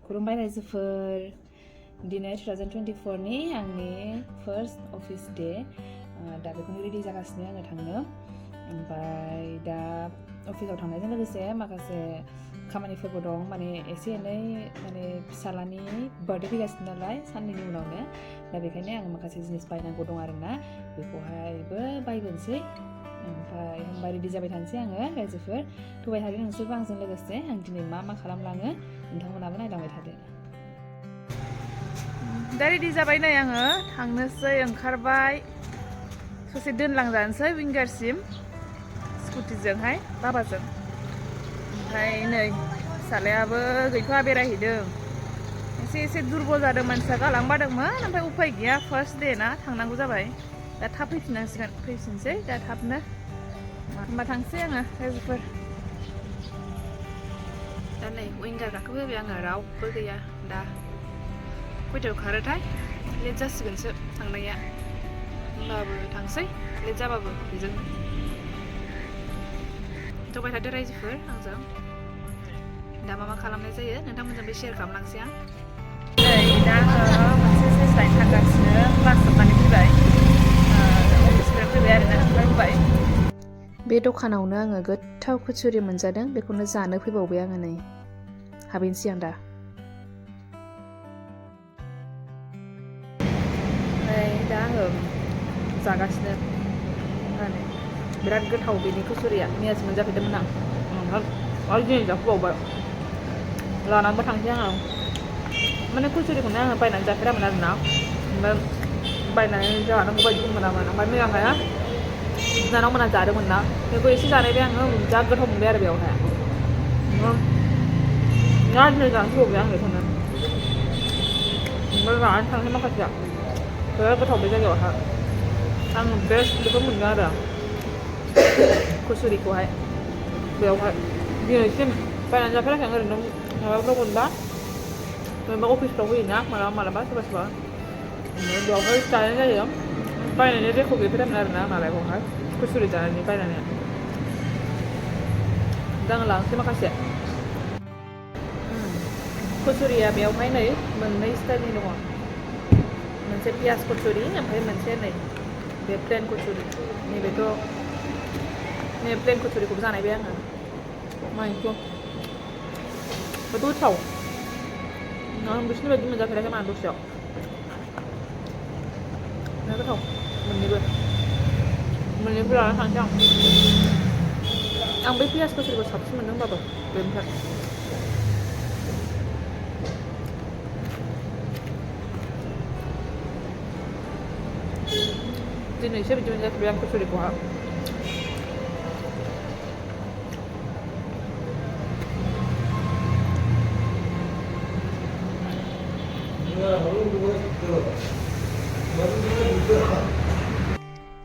खुलुमबाय रायजोफोर दिनै 2024 नि आंनि फार्स्ट अफिस डे दा बेखौनो रेडि जागासिनो आङो थांनो ओमफ्राय दा अफिसाव थांनायजों लोगोसे माखासे खामानिफोरबो दं माने एसे एनै माने फिसालानि बार्थडे फैगासिनो नालाय साननैनि उनावनो दा बेखायनो आं माखासे जिनिस बायनांगौ दं आरोना बेखौहायबो बायबोनोसै ओमफ्राय होमबा रेडि जाबाय थानोसै आङो रायजोफोर फैबाय थादो नोंसोरबो आंजों लोगोसे आं दिनै मा खालामलाङो नोंथांमोनाबो नायलांबाय थादो दा रेडि जाबाय नै आङो थांनोसै ओंखारबाय ससे दोनलांजानोसै विंगारसिम स्कुटिजोंहाय बाबाजों ओमफ्राय नै फिसालायाबो गैथ'वा बेरायहैदों एसे दुरबल जादों मानसिया गालांबादोंमोन ओमफ्राय उफाय गैया फार्स्ट डे ना थांनांगौ जाबाय दा थाब फैफिनसै दा थाबनो होमबा थांसै आङो रायजोफोर दा नै विंगार गाखोफैबाय आङो रावबो गैया दा खयथायाव खारोथाय लेट जासिगोनसो थांनाया होमबाबो थांसै लेट जाबाबो बेजों थगाय थादो रायजोफोर आंजों दा मा खालामनाय जायो नोंथांमोनजोंबो शेयार खालामलांसै आं नै दा आङो मोनसे साइज लाइन थांगासिनो क्लास जोबनानै फैबाय अफिसनिफ्राय फैबाय आरोना ओंखारबोबाय बे दखानावनो आङो गोथाव कचुरि मोनजादों बेखौनो जानो फैबावबाय आङो नै हाबहैनोसै आं दा दा आङो जागासिनो बिराद गोथाव बेनि कचुरिया मैयासो मोनजाफैदोंमोन आं आरो दिनै जाफैबावबाय लानानैबो थांसै आङो माने कचुरिखौनो आङो बायनानै जाफेरामोन आरोना ओमफ्राय बायनानै जानांगौ बायदि मोनामोन ओमफ्राय मैयाहाय बिनानाव मोना जादोंमोन ना बेखौ एसे जानायबाय आङो जा गोथाव मोनबाय आरो बेयावहाय ना दिनै जाफैबावबाय आं बेखौनो ओमफ्राय जानानै थांसै माखासेया बिराद गोथाव बे जायगायावहाय आं बेस्ट बेखौ मोनदों आरो कचुरिखौहाय बेयावहाय दिनैसिम बायनानै जाफेराखै आं ओरैनो माबाफ्राव मोनबा अफिसफ्राव होयोना मालाबा सोरबा बेयावहाय जानाय जायो बायनानै रेख' गैफेरामोन आरोना मालायावहाय कचुरि जानानै बायनानै दा आं लांसै माखासे कचुरिया बेयावहाय नै मोननै स्टाइलनि दङ मोनसे पियाज कचुरि ओमफ्राय मोनसे नै बे प्लेन कचुरि नैबे प्लेन कचुरिखौबो जानायबाय आङो माइखौ गोथाव आं बिसोरनि बायदि मोनजाफेराखै मा दस्रायाव बिराद गोथाव मोननैबो लाना थांसै आं बै पियाज कचुरिखौ साबसिन मोनदों होनबाबो बेनिफ्राय दिनैसो बिदि मोनजाफेरबाय आं कचुरिखौहाय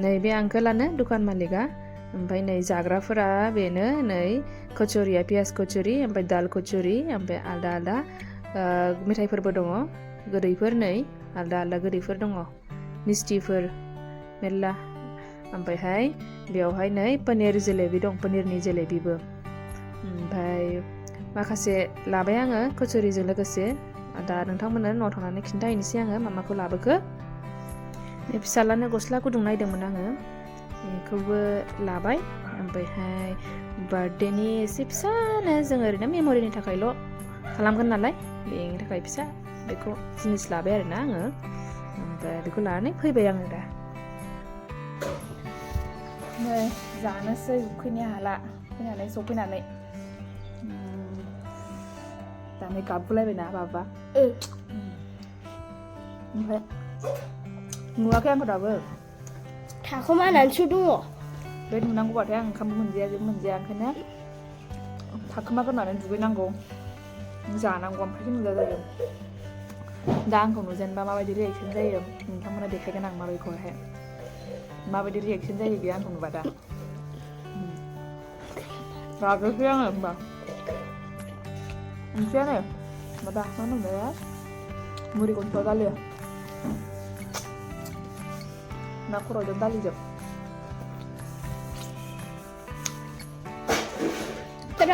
नै बे आंकोलानो दुखान मालिका ओमफ्राय नै जाग्राफोरा बेनो नै कचुरिया पियाज कचुरि ओमफ्राय दाल कचुरि ओमफ्राय आलदा मेथाइफोरबो दङ गोदैफोर नै आलदा गोदैफोर दङ मिस्टिफोर मेरला ओमफ्रायहाय बेयावहाय नै पनिर जेलेबि दं पनिरनि जेलेबिबो ओमफ्राय माखासे लाबाय आङो कचुरिजों लोगोसे दा नोंथांमोननो न'आव थांनानै खिन्थाहैनोसै आङो माखौ लाबोखो बे फिसालानो गस्ला गुदुं नायदोंमोन आङो बेखौबो लाबाय ओमफ्रायहाय बार्थडेनि एसे फिसानो जों ओरैनो मेम'रिनि थाखायल' खालामगोन नालाय बेनि थाखाय फिसा बेखौ जिनिस लाबाय आरोना आङो ओमफ्राय बेखौ लानानै फैबाय आङो दा नै जानोसै उखैनो हाला फैनानै सफैनानै दा नै गाबगुलायबायना बाबा ओमफ्राय नुवाखै आंखौ दाबो थाखोमानानैसो दङ बे नुनांगौबाथाय आं ओंखामबो मोनजाया ओंखायनो थाखोमाग्रोनानै दुगैनांगौ जानांगौ ओमफ्रायसो मोनजाजायो दा आंखौ नुजेनबा माबायदि रिएक्सन जायो नोंथांमोना देखायगोन आं माबायदि रिएक्सन जायो बेयो आंखौ नुबा दा रागोसै आङो होमबा ओंख्रियानो माबा मा होनोमोनलाय मुरि गुन्द्रुक दालि ना खर'जों दालिजों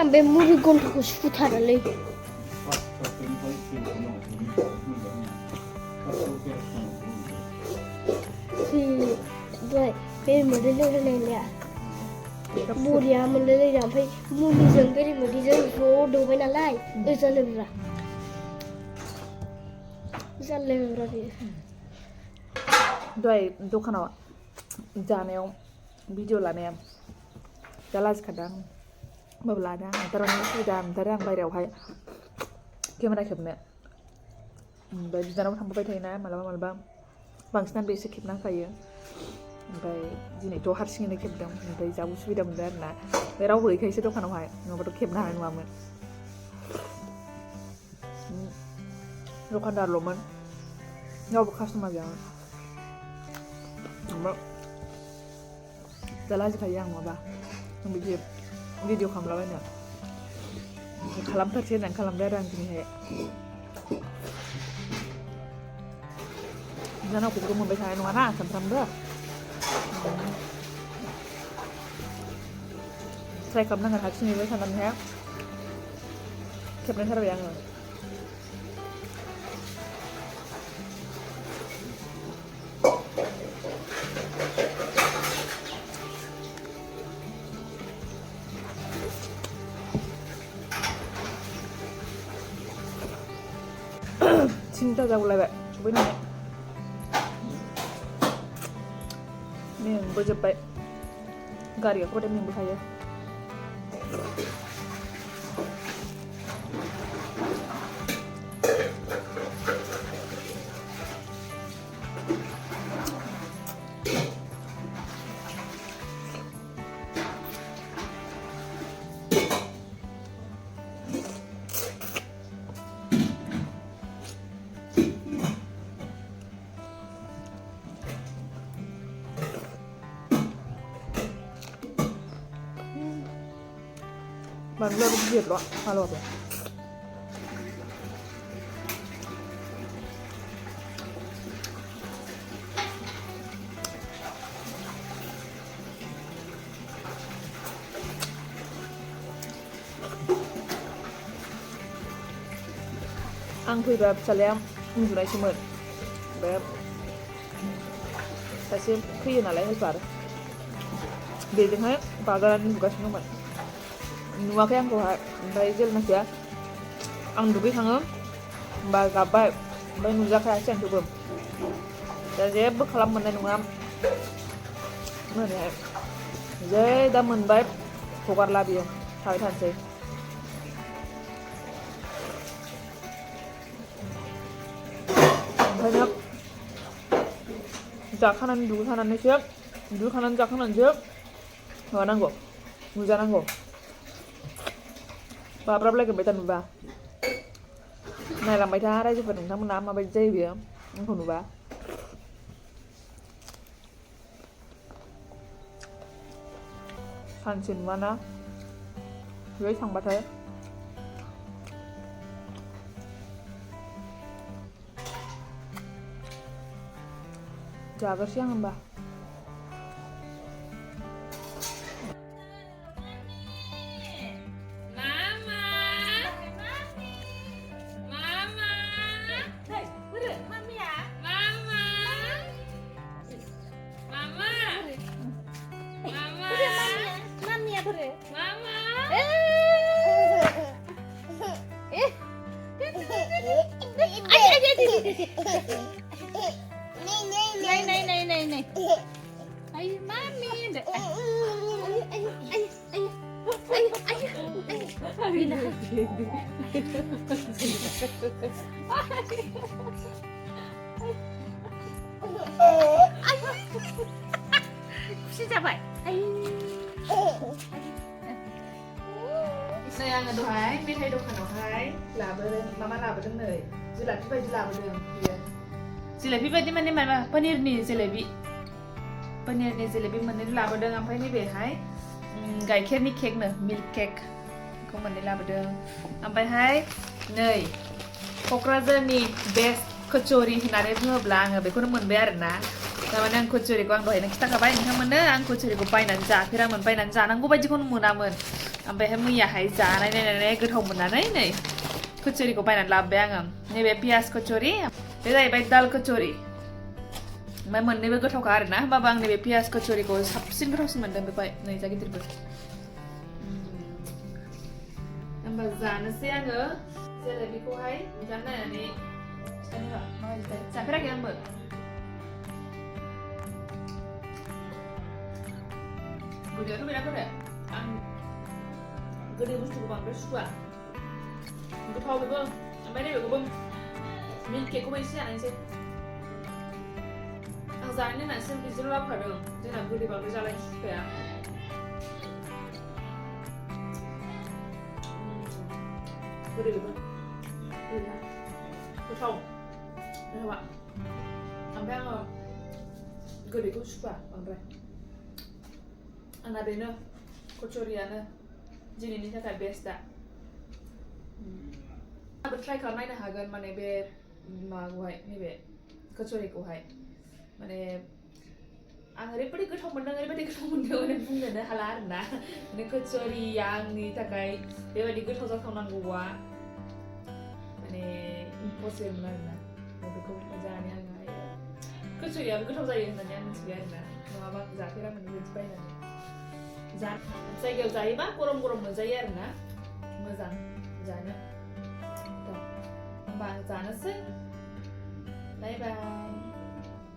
आं बे मुरि गुन्द्रुकखौ सुखुथारोलै thì vậy bên mình đi lên này nè mua đi mình lên làm phải mua đi dừng cái gì mà đi dừng số đồ phải là lại bây giờ lên rồi thì ด้วยदखानाव जानायाव video लानाया दा लाजिखादों आं होमबाबो लादों आं थारमाने उसुबिदा मोनथारो आं बायहेरायावहाय केमेरा खेबनो ओमफ्राय बिदानाव थांबाय थायोना मालाबा मालाबा बांसिनानो बेसो खेबनांखायो ओमफ्राय दिनैथ' हारसिङैनो खेबदों ओमफ्राय जा उसुबिदा मोनदों आरोना ओमफ्राय रावबो गैखायसो दखानावहाय नङाबाथ' खेबनो हानाय नङामोन दखानदारल'मोन रावबो कास्टमार गैयामोन ओमफ्राय दा लाजिखायो आं माबा बिदि भिडिअ खालामलाबायनो खालामथारसै होननानै खालामदों आरो आं दिनैहाय बिनानावखौबोथ' मोनबाय थानाय नङाना सानफ्रामबो ट्राइ खालामनांगोन हारसिङैबो साननानैहाय खेबनायथारबाय आङो सिन्था जागुलायबाय सफैनानै मेंबोजोब्बाय गारि गाखोबाथाय मेंबोखायो बानलुआबो गिदिरल' आलुआबो आं फैबा फिसालाया उन्दुनायसोमोन ओमफ्राय सासे फैयो नालाय हेल्पार बेजोंहाय बाजारानो नुगासिनो दंमोन नुवाखै आंखौहाय ओमफ्राय जेब्लानाखि आं दुगैखाङो होमबा गाबबाय ओमफ्राय नुजाखायासै आं थेवबो दा जेबो खालाम मोननाय नङा होननानैहाय जै दा मोनबाय हगारला बियो थाबाय थानोसै ओंखायनो जाखानानै दुगैखानानै जाखांनानैसो माबानांगौ नुजानांगौ बाब्राबलायगोनबाय दा नुबा नायलांबाय था रायजोफोर नोंथांमोना माबायदि जायो बेयो आंखौ नुबा सानसे नुवाना बेहाय थांबाथाय जागोरसै आं होमबा này ai mami deh siapa नै आङो दहाय मेथाइ दखानावहाय लाबोदों मामा लाबोदों नै जिलाफि बायदि लाबोदों बियो जिलाफि बायदि माने माबा पनिरनि जिलाफि मोननै लाबोदों ओमफ्राय नैबेहाय गाइखेरनि केकनो मिल्क केकखौ मोननै लाबोदों ओमफ्रायहाय नै क'क्राझारनि बेस्ट कचौरि होननानै बुङोब्ला आङो बेखौनो मोनबाय आरोना थारमाने आं कचौरिखौ आं दहायनो खिथाखाबाय नोंथांमोननो आं कचौरिखौ बायनानै जाफेरामोन बायनानै जानांगौ बायदिखौनो मोनामोन ओमफ्रायहाय मैयाहाय जानाय नायनानै गोथाव मोननानै नै कचोरिखौ बायनानै लाबोबाय आङो नैबे पियाज कचोरि बे जाहैबाय दाल कचोरि ओमफ्राय मोननैबो गोथावखा आरोना होमबाबो आं नैबे पियाज कचोरिखौ साबसिन गोथावसिन मोनदों बेखौहाय नै जा गिदिरबो होमबा जानोसै आङो जेरै बेखौहाय जानो नायनानै जाफेराखै आंबो गोदैयाथ' बिराद गोदै आं गोदै बुस्थुखौ बांद्राय सुखुवा गोथाव बेबो ओमफ्राय नैबेखौबो मिल्क केकखौबो एसे जानायसै आं जानो होननानैसो बिदिनो लाबोखादों जोंना गोदै बांद्राय जालायनो सुखुखाया गोदै बेबो गोथाव गोथावा ओमफ्राय आङो गोदैखौ सुखुवा बांद्राय आंना बेनो कचोरियानो दिनैनि थाखाय बेस्टआ आंबो ट्राइ खालामनायनो हागोन माने बे माबाखौहाय नैबे कचोरिखौहाय माने आं ओरैबायदि गोथाव मोनदों माने बुंनोनो हाला आरोना माने कचोरिया आंनि थाखाय बेबायदि गोथाव जाथावनांगौआ माने इम्पसिबल आरोना बेखौ जानानै आङो कचोरियाबो गोथाव जायो होननानै आं मिथिबाय आरोना नङाबा आं जाफेरामोन बेबायदि बायनानै जायगायाव जायोबा गरम गरम मोनजायो आरोना मोजां जानो होमबा आं जानोसै बाय बाय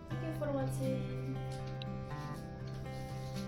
थेंक इउ फर वाचिं